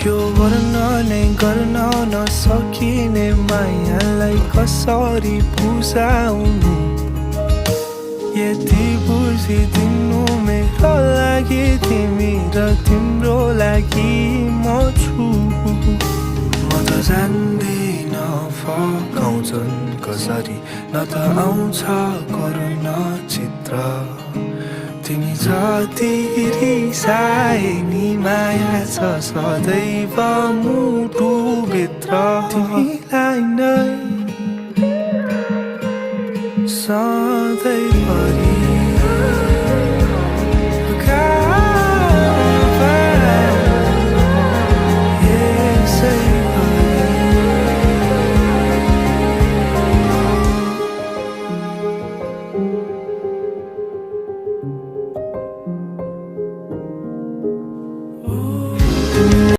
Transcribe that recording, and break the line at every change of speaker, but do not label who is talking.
यो गर्न नै गर्न नसकिने मायालाई कसरी बुझाउनु यति बुझिदिनु मेरो लागि तिमी र तिम्रो लागि म छु म त जान्दिन फकाउँछन् कसरी न त आउँछ करुणा चित्र तिमी जति रिसाए नि माया छ सदैव मुटुभित्र तिमीलाई नै